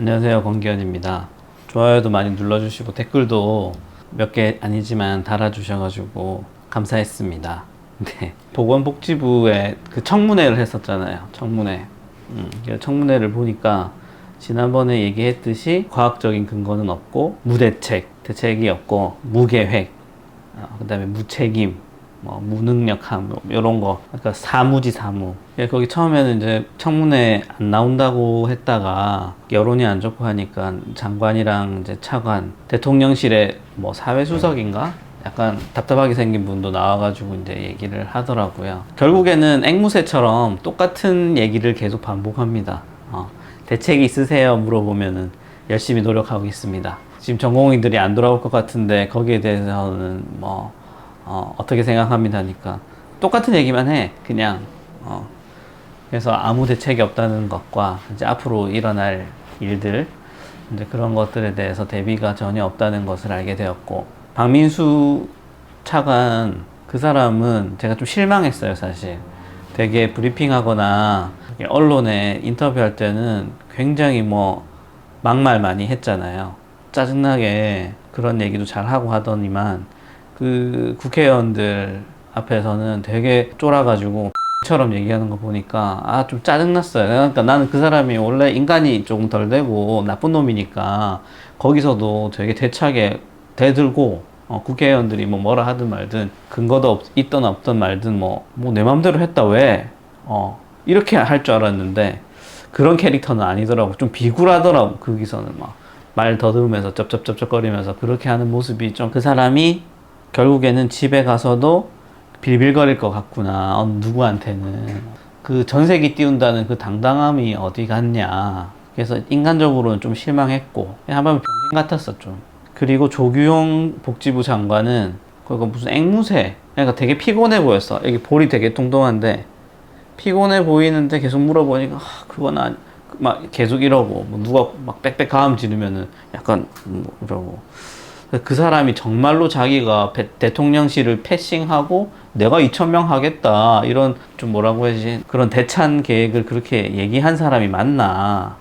안녕하세요, 권기현입니다. 좋아요도 많이 눌러주시고 댓글도 몇 개 아니지만 달아주셔가지고 감사했습니다. 네, 보건복지부에 그 청문회를 했었잖아요. 청문회. 청문회를 보니까 지난번에 얘기했듯이 과학적인 근거는 없고 대책이 없고 무계획, 그다음에 무책임, 뭐 무능력함, 뭐 이런 거. 그러니까 사무지 사무. 거기 처음에는 이제 청문회 안 나온다고 했다가 여론이 안 좋고 하니까 장관이랑 이제 차관, 대통령실에 뭐 사회수석인가? 약간 답답하게 생긴 분도 나와가지고 이제 얘기를 하더라고요. 결국에는 앵무새처럼 똑같은 얘기를 계속 반복합니다. 대책이 있으세요? 물어보면은 열심히 노력하고 있습니다. 지금 전공의들이 안 돌아올 것 같은데 거기에 대해서는 뭐 어떻게 생각합니다니까 똑같은 얘기만 해. 그냥 그래서 아무 대책이 없다는 것과 이제 앞으로 일어날 일들, 이제 그런 것들에 대해서 대비가 전혀 없다는 것을 알게 되었고, 박민수 차관, 그 사람은 제가 좀 실망했어요. 사실 되게 브리핑하거나 언론에 인터뷰할 때는 굉장히 뭐 막말 많이 했잖아요. 짜증나게 그런 얘기도 잘 하고 하더니만 그 국회의원들 앞에서는 되게 쫄아가지고 처럼 얘기하는 거 보니까 좀 짜증났어요. 그러니까 나는 그 사람이 원래 인간이 조금 덜 되고 나쁜 놈이니까 거기서도 되게 대차게 대들고, 국회의원들이 뭐라 하든 말든 근거도 있든 없든 말든 뭐 내 맘대로 했다 왜 이렇게 할 줄 알았는데 그런 캐릭터는 아니더라고. 좀 비굴하더라고. 거기서는 막 말 더듬으면서 쩝쩝쩝쩝거리면서 그렇게 하는 모습이 좀, 그 사람이 결국에는 집에 가서도 빌빌거릴 것 같구나. 누구한테는. 그 전세기 띄운다는 그 당당함이 어디 갔냐. 그래서 인간적으로는 좀 실망했고, 한번 병신 같았어, 좀. 그리고 조규용 복지부 장관은 그거 무슨 앵무새. 그러니까 되게 피곤해 보였어. 여기 볼이 되게 동동한데 피곤해 보이는데 계속 물어보니까 그건 막 계속 이러고, 뭐 누가 막 빽빽 가음 지르면은 약간 뭐 이러고. 그 사람이 정말로 자기가 대통령실을 패싱하고 내가 2,000명 하겠다 이런 좀 뭐라고 해야지, 그런 대찬 계획을 그렇게 얘기한 사람이 맞나.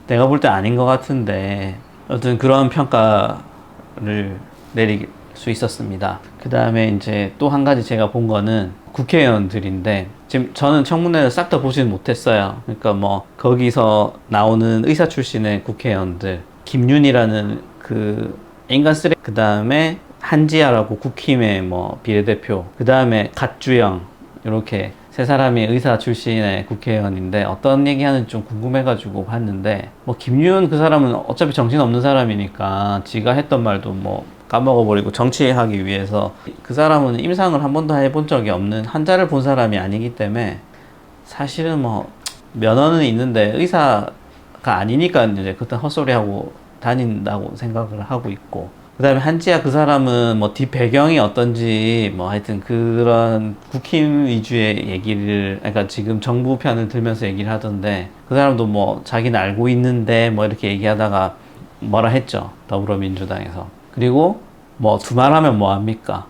내가 볼 때 아닌 것 같은데 어떤 그런 평가를 내릴 수 있었습니다. 그 다음에 이제 또 한 가지 제가 본 거는 국회의원들인데, 지금 저는 청문회를 싹 다 보지는 못했어요. 그러니까 뭐 거기서 나오는 의사 출신의 국회의원들, 김윤희라는 그 인간 쓰레기, 그 다음에 한지아라고 국힘의 뭐 비례대표, 그 다음에 갓주영, 이렇게 세 사람이 의사 출신의 국회의원인데 어떤 얘기하는지 좀 궁금해가지고 봤는데, 뭐 김윤 그 사람은 어차피 정신없는 사람이니까 지가 했던 말도 뭐 까먹어버리고 정치하기 위해서, 그 사람은 임상을 한 번도 해본 적이 없는, 환자를 본 사람이 아니기 때문에 사실은 뭐 면허는 있는데 의사가 아니니까 이제 그딴 헛소리하고 다닌다고 생각을 하고 있고, 그 다음에 한지아 그 사람은 뭐 뒷 배경이 어떤지 뭐 하여튼 그런 국힘 위주의 얘기를, 그러니까 지금 정부 편을 들면서 얘기를 하던데, 그 사람도 뭐 자기는 알고 있는데 뭐 이렇게 얘기하다가 뭐라 했죠, 더불어민주당에서. 그리고 뭐 두말하면 뭐합니까?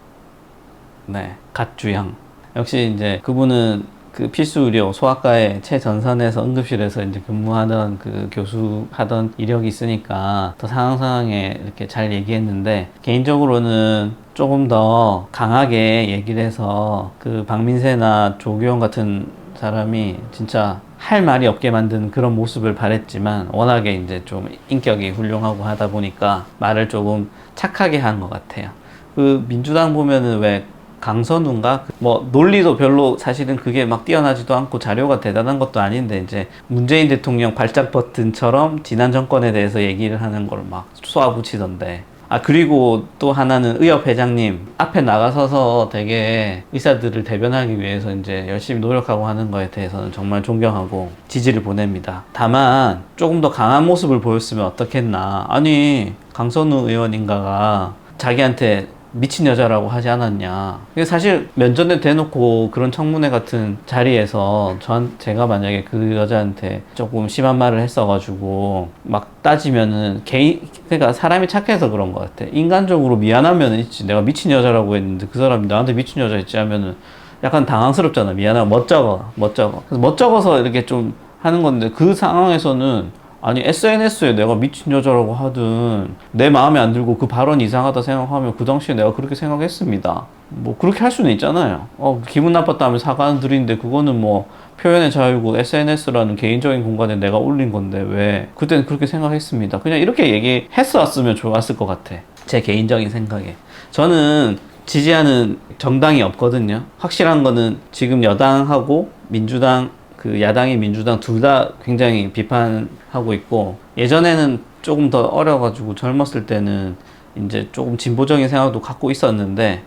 네, 갓주양. 역시 이제 그분은 그 필수 의료 소아과의 최전선에서 응급실에서 이제 근무하던 그 교수 하던 이력이 있으니까 더 상황에 이렇게 잘 얘기했는데, 개인적으로는 조금 더 강하게 얘기를 해서 그 박민세나 조규영 같은 사람이 진짜 할 말이 없게 만든 그런 모습을 바랬지만, 워낙에 이제 좀 인격이 훌륭하고 하다 보니까 말을 조금 착하게 한 것 같아요. 그 민주당 보면은 왜 강선우인가? 뭐 논리도 별로 사실은 그게 막 뛰어나지도 않고 자료가 대단한 것도 아닌데 이제 문재인 대통령 발작 버튼처럼 지난 정권에 대해서 얘기를 하는 걸 막 쏘아붙이던데. 그리고 또 하나는 의협 회장님 앞에 나가서서 되게 의사들을 대변하기 위해서 이제 열심히 노력하고 하는 거에 대해서는 정말 존경하고 지지를 보냅니다. 다만 조금 더 강한 모습을 보였으면 어떻겠나. 아니, 강선우 의원인가가 자기한테 미친 여자라고 하지 않았냐. 사실 면전에 대놓고 그런 청문회 같은 자리에서 제가 만약에 그 여자한테 조금 심한 말을 했어가지고 막 따지면은 그러니까 사람이 착해서 그런 것 같아. 인간적으로 미안하면 있지. 내가 미친 여자라고 했는데 그 사람이 나한테 미친 여자 했지 하면은 약간 당황스럽잖아. 미안하고 멋쩍어. 그래서 멋쩍어서 이렇게 좀 하는 건데, 그 상황에서는 아니 SNS에 내가 미친 여자라고 하든 내 마음에 안 들고 그 발언이 이상하다 생각하면 그 당시에 내가 그렇게 생각했습니다. 뭐 그렇게 할 수는 있잖아요. 기분 나빴다면 사과는 드리는데 그거는 뭐 표현의 자유고 SNS라는 개인적인 공간에 내가 올린 건데 왜 그때는 그렇게 생각했습니다. 그냥 이렇게 얘기했었으면 좋았을 것 같아. 제 개인적인 생각에. 저는 지지하는 정당이 없거든요. 확실한 거는 지금 여당하고 민주당, 그 야당이 민주당 둘 다 굉장히 비판하고 있고, 예전에는 조금 더 어려가지고 젊었을 때는 이제 조금 진보적인 생각도 갖고 있었는데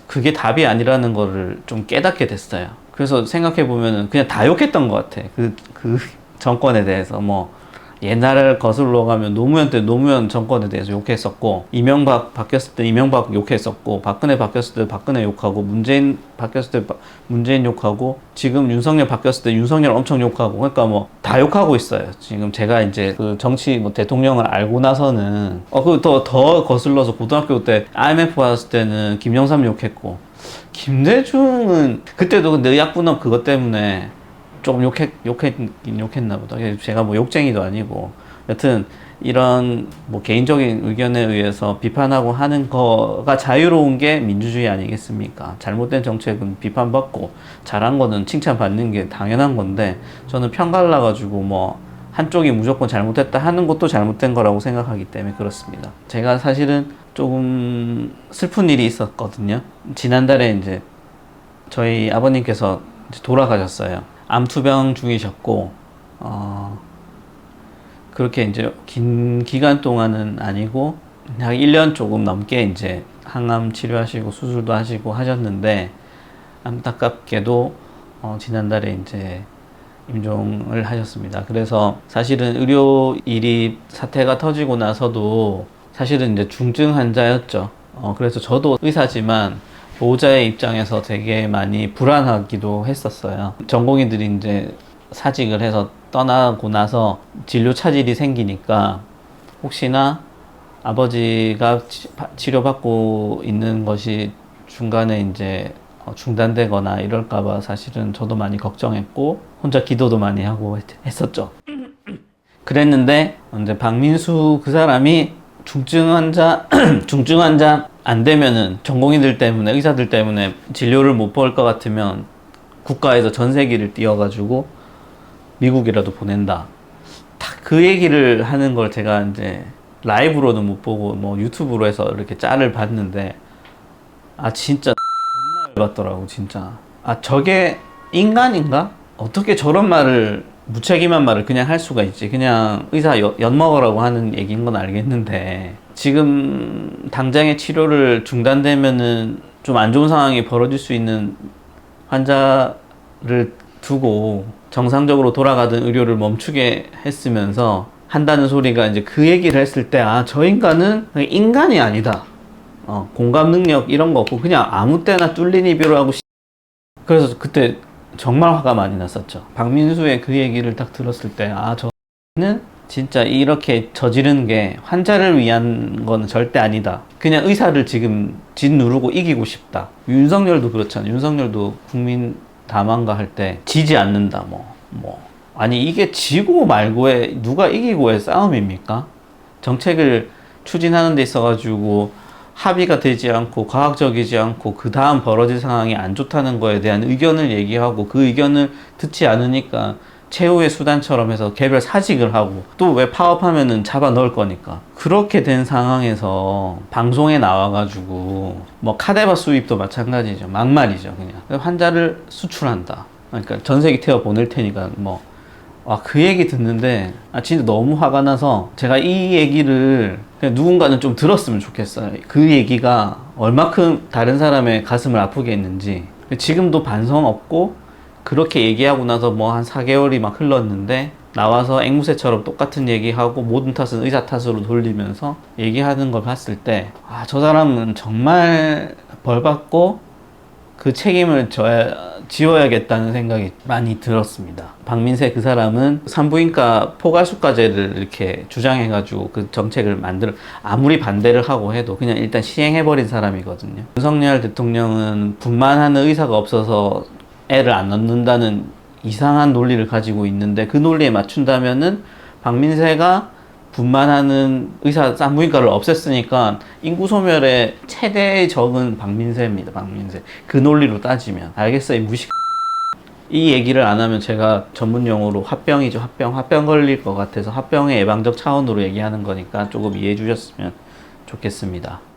그게 답이 아니라는 거를 좀 깨닫게 됐어요. 그래서 생각해 보면은 그냥 다 욕했던 것 같아. 그 정권에 대해서 뭐 옛날을 거슬러 가면 노무현 때 노무현 정권에 대해서 욕했었고, 이명박 바뀌었을 때 이명박 욕했었고, 박근혜 바뀌었을 때 박근혜 욕하고, 문재인 바뀌었을 때 문재인 욕하고, 지금 윤석열 바뀌었을 때 윤석열 엄청 욕하고, 그러니까 뭐 다 욕하고 있어요. 지금 제가 이제 그 정치 뭐 대통령을 알고 나서는 더 거슬러서 고등학교 때 IMF 왔을 때는 김영삼 욕했고, 김대중은 그때도 근데 의약분업 그것 때문에 조금 욕했나 보다. 제가 뭐 욕쟁이도 아니고. 여튼, 이런 뭐 개인적인 의견에 의해서 비판하고 하는 거가 자유로운 게 민주주의 아니겠습니까? 잘못된 정책은 비판받고, 잘한 거는 칭찬받는 게 당연한 건데, 저는 편 갈라가지고 뭐, 한쪽이 무조건 잘못했다 하는 것도 잘못된 거라고 생각하기 때문에 그렇습니다. 제가 사실은 조금 슬픈 일이 있었거든요. 지난달에 이제 저희 아버님께서 이제 돌아가셨어요. 암투병 중이셨고, 그렇게 이제 긴 기간 동안은 아니고, 약 1년 조금 넘게 이제 항암 치료하시고 수술도 하시고 하셨는데, 안타깝게도, 지난달에 이제 임종을 하셨습니다. 그래서 사실은 의료 일이 사태가 터지고 나서도 사실은 이제 중증 환자였죠. 그래서 저도 의사지만, 보호자의 입장에서 되게 많이 불안하기도 했었어요. 전공의들이 이제 사직을 해서 떠나고 나서 진료 차질이 생기니까 혹시나 아버지가 치료받고 있는 것이 중간에 이제 중단되거나 이럴까봐 사실은 저도 많이 걱정했고, 혼자 기도도 많이 하고 했었죠. 그랬는데 이제 박민수 그 사람이 중증 환자 안 되면은 전공의들 때문에, 의사들 때문에 진료를 못 볼 것 같으면 국가에서 전세기를 띄워가지고 미국이라도 보낸다. 딱 그 얘기를 하는 걸 제가 이제 라이브로는 못 보고 뭐 유튜브로 해서 이렇게 짤을 봤는데, 진짜 존나 열받더라고 진짜. 저게 인간인가? 어떻게 저런 말을, 무책임한 말을 그냥 할 수가 있지. 그냥 의사 엿먹으라고 하는 얘기인 건 알겠는데, 지금 당장의 치료를 중단되면은 좀 안 좋은 상황이 벌어질 수 있는 환자를 두고 정상적으로 돌아가던 의료를 멈추게 했으면서 한다는 소리가 이제 그 얘기를 했을 때, 저 인간은 인간이 아니다. 공감 능력 이런 거 없고 그냥 아무 때나 뚫린 이별을 하고. 그래서 그때 정말 화가 많이 났었죠. 박민수의 그 얘기를 딱 들었을 때, 저는 진짜 이렇게 저지르는 게 환자를 위한 건 절대 아니다. 그냥 의사를 지금 짓누르고 이기고 싶다. 윤석열도 그렇잖아요. 윤석열도 국민 다만가 할 때 지지 않는다. 아니 이게 지고 말고의, 누가 이기고의 싸움입니까? 정책을 추진하는 데 있어가지고 합의가 되지 않고 과학적이지 않고 그 다음 벌어질 상황이 안 좋다는 거에 대한 의견을 얘기하고, 그 의견을 듣지 않으니까 최후의 수단처럼 해서 개별 사직을 하고, 또 왜 파업하면은 잡아 넣을 거니까. 그렇게 된 상황에서 방송에 나와가지고 뭐 카데바 수입도 마찬가지죠. 막말이죠. 그냥 환자를 수출한다. 그러니까 전세기 태워 보낼 테니까 그 얘기 듣는데 진짜 너무 화가 나서, 제가 이 얘기를 그냥 누군가는 좀 들었으면 좋겠어요. 그 얘기가 얼마큼 다른 사람의 가슴을 아프게 했는지. 지금도 반성 없고 그렇게 얘기하고 나서 한 4개월이 막 흘렀는데 나와서 앵무새처럼 똑같은 얘기하고 모든 탓은 의사 탓으로 돌리면서 얘기하는 걸 봤을 때, 저 사람은 정말 벌받고 그 책임을 지워야겠다는 생각이 많이 들었습니다. 박민세 그 사람은 산부인과 포괄수가제를 이렇게 주장해가지고 그 정책을 아무리 반대를 하고 해도 그냥 일단 시행해버린 사람이거든요. 윤석열 대통령은 분만하는 의사가 없어서 애를 안 낳는다는 이상한 논리를 가지고 있는데, 그 논리에 맞춘다면은 박민세가 분만하는 의사 산부인과를 없앴으니까 인구 소멸의 최대 적은 박민세입니다. 박민세. 그 논리로 따지면. 알겠어요. 이 무식. 이 얘기를 안 하면 제가 전문 용어로 화병이죠. 화병 걸릴 것 같아서 화병의 예방적 차원으로 얘기하는 거니까 조금 이해해 주셨으면 좋겠습니다.